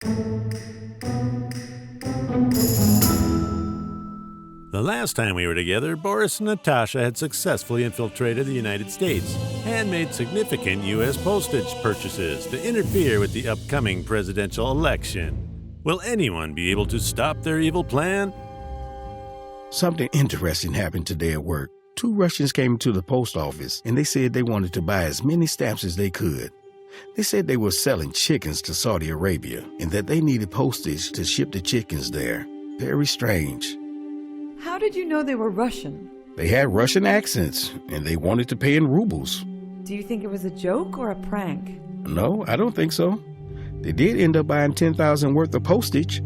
The last time we were together, Boris and Natasha had successfully infiltrated the United States and made significant U.S. postage purchases to interfere with the upcoming presidential election. Will anyone be able to stop their evil plan? Something interesting happened today at work. 2 Russians came to the post office and they said they wanted to buy as many stamps as they could. They said they were selling chickens to Saudi Arabia and that they needed postage to ship the chickens there. Very strange. How did you know they were Russian? They had Russian accents and they wanted to pay in rubles. Do you think it was a joke or a prank? No, I don't think so. They did end up buying $10,000 worth of postage.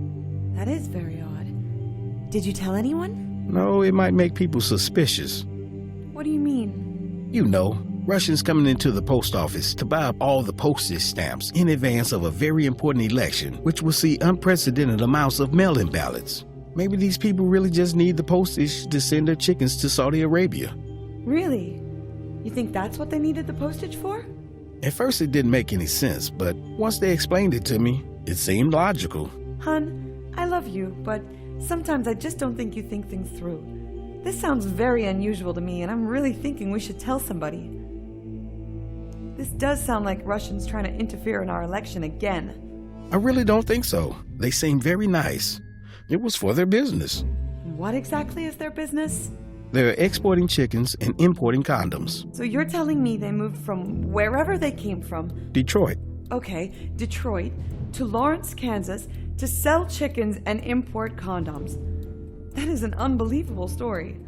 That is very odd. Did you tell anyone? No, it might make people suspicious. What do you mean? You know, Russians coming into the post office to buy up all the postage stamps in advance of a very important election, which will see unprecedented amounts of mail-in ballots. Maybe these people really just need the postage to send their chickens to Saudi Arabia. Really? You think that's what they needed the postage for? At first it didn't make any sense, but once they explained it to me, it seemed logical. Hun, I love you, but sometimes I just don't think you think things through. This sounds very unusual to me, and I'm really thinking we should tell somebody. This does sound like Russians trying to interfere in our election again. I really don't think so. They seem very nice. It was for their business. What exactly is their business? They're exporting chickens and importing condoms. So you're telling me they moved from wherever they came from, Detroit. okay, Detroit, to Lawrence, Kansas, to sell chickens and import condoms. That is an unbelievable story.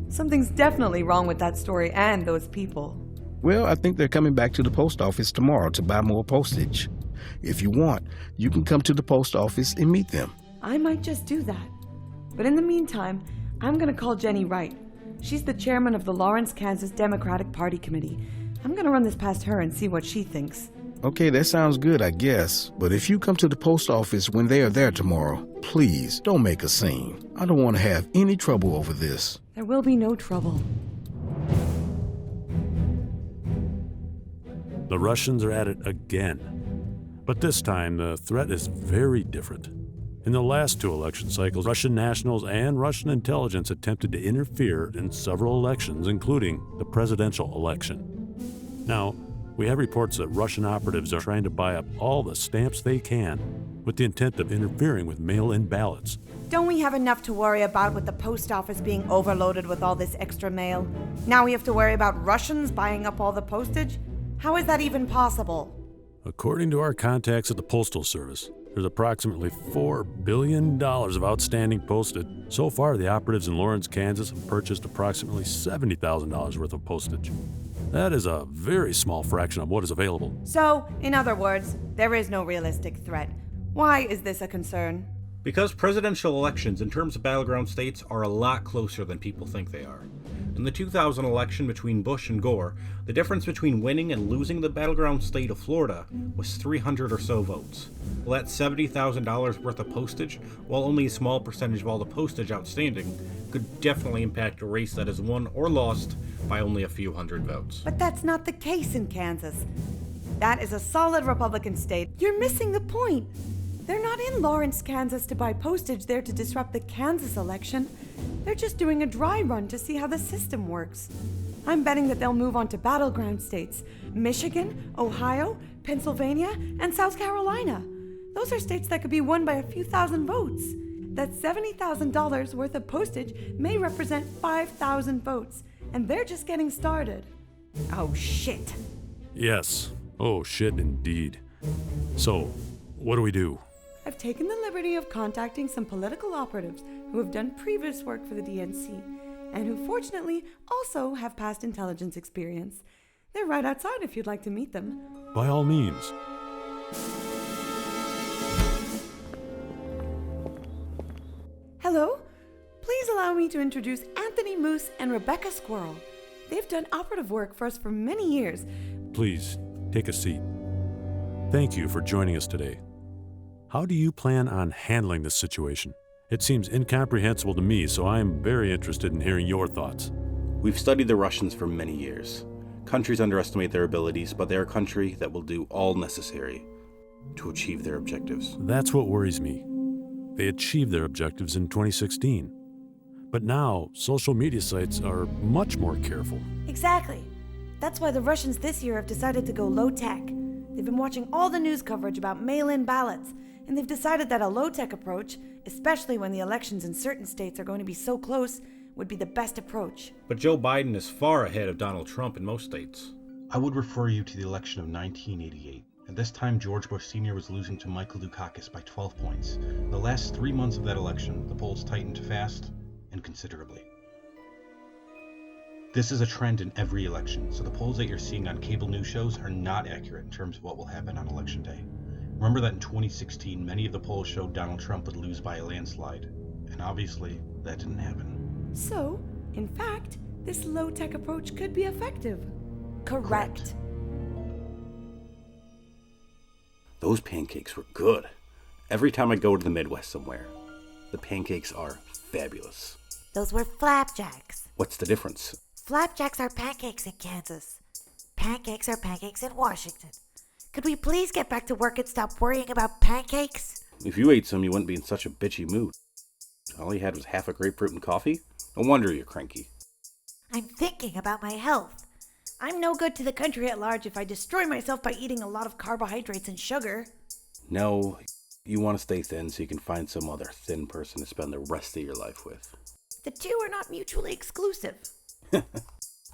Something's definitely wrong with that story and those people. Well, I think they're coming back to the post office tomorrow to buy more postage. If you want, you can come to the post office and meet them. I might just do that. But in the meantime, I'm going to call Jenny Wright. She's the chairman of the Lawrence, Kansas Democratic Party Committee. I'm going to run this past her and see what she thinks. Okay, that sounds good, I guess. But if you come to the post office when they are there tomorrow, please don't make a scene. I don't want to have any trouble over this. There will be no trouble. The Russians are at it again. But this time, the threat is very different. In the last 2 election cycles, Russian nationals and Russian intelligence attempted to interfere in several elections, including the presidential election. Now, we have reports that Russian operatives are trying to buy up all the stamps they can with the intent of interfering with mail-in ballots. Don't we have enough to worry about with the post office being overloaded with all this extra mail? Now we have to worry about Russians buying up all the postage? How is that even possible? According to our contacts at the Postal Service, there's approximately $4 billion of outstanding postage. So far, the operatives in Lawrence, Kansas have purchased approximately $70,000 worth of postage. That is a very small fraction of what is available. So, in other words, there is no realistic threat. Why is this a concern? Because presidential elections in terms of battleground states are a lot closer than people think they are. In the 2000 election between Bush and Gore, the difference between winning and losing the battleground state of Florida was 300 or so votes. Well, that $70,000 worth of postage, while only a small percentage of all the postage outstanding, could definitely impact a race that is won or lost by only a few hundred votes. But that's not the case in Kansas. That is a solid Republican state. You're missing the point. They're not in Lawrence, Kansas to buy postage there to disrupt the Kansas election. They're just doing a dry run to see how the system works. I'm betting that they'll move on to battleground states: Michigan, Ohio, Pennsylvania, and South Carolina. Those are states that could be won by a few thousand votes. That $70,000 worth of postage may represent 5,000 votes, and they're just getting started. Oh, shit. Yes. Oh, shit, indeed. So, what do we do? I've taken the liberty of contacting some political operatives who have done previous work for the DNC, and who fortunately also have past intelligence experience. They're right outside if you'd like to meet them. By all means. Hello? Please allow me to introduce Anthony Moose and Rebecca Squirrel. They've done operative work for us for many years. Please, take a seat. Thank you for joining us today. How do you plan on handling this situation? It seems incomprehensible to me, so I am very interested in hearing your thoughts. We've studied the Russians for many years. Countries underestimate their abilities, but they're a country that will do all necessary. to achieve their objectives. That's what worries me. They achieved their objectives in 2016. But now, social media sites are much more careful. Exactly. That's why the Russians this year have decided to go low-tech. They've been watching all the news coverage about mail-in ballots, and they've decided that a low-tech approach, especially when the elections in certain states are going to be so close, would be the best approach. But Joe Biden is far ahead of Donald Trump in most states. I would refer you to the election of 1988. At this time, George Bush Sr. was losing to Michael Dukakis by 12 points. In the last 3 months of that election, the polls tightened fast and considerably. This is a trend in every election, so the polls that you're seeing on cable news shows are not accurate in terms of what will happen on election day. Remember that in 2016, many of the polls showed Donald Trump would lose by a landslide, and obviously, that didn't happen. So, in fact, this low-tech approach could be effective. Correct. Those pancakes were good. Every time I go to the Midwest somewhere, the pancakes are fabulous. Those were flapjacks. What's the difference? Flapjacks are pancakes in Kansas. Pancakes are pancakes in Washington. Could we please get back to work and stop worrying about pancakes? If you ate some, you wouldn't be in such a bitchy mood. All you had was half a grapefruit and coffee? No wonder you're cranky. I'm thinking about my health. I'm no good to the country at large if I destroy myself by eating a lot of carbohydrates and sugar. No, you want to stay thin so you can find some other thin person to spend the rest of your life with. The two are not mutually exclusive.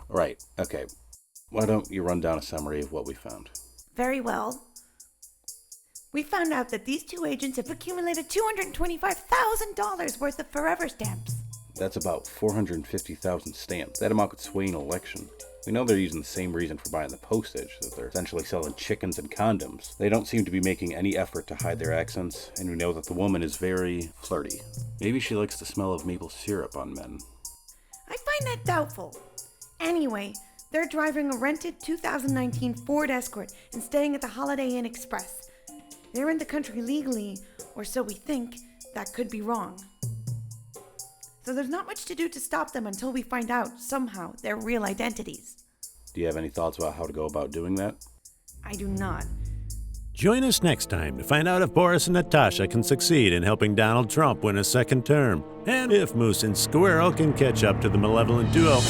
Right, okay. Why don't you run down a summary of what we found? Very well. We found out that these two agents have accumulated $225,000 worth of forever stamps. That's about 450,000 stamps. That amount could sway an election. We know they're using the same reason for buying the postage, that they're essentially selling chickens and condoms. They don't seem to be making any effort to hide their accents, and we know that the woman is very flirty. Maybe she likes the smell of maple syrup on men. I find that doubtful. Anyway, they're driving a rented 2019 Ford Escort and staying at the Holiday Inn Express. They're in the country legally, or so we think. That could be wrong. So there's not much to do to stop them until we find out, somehow, their real identities. Do you have any thoughts about how to go about doing that? I do not. Join us next time to find out if Boris and Natasha can succeed in helping Donald Trump win a second term, and if Moose and Squirrel can catch up to the malevolent duo.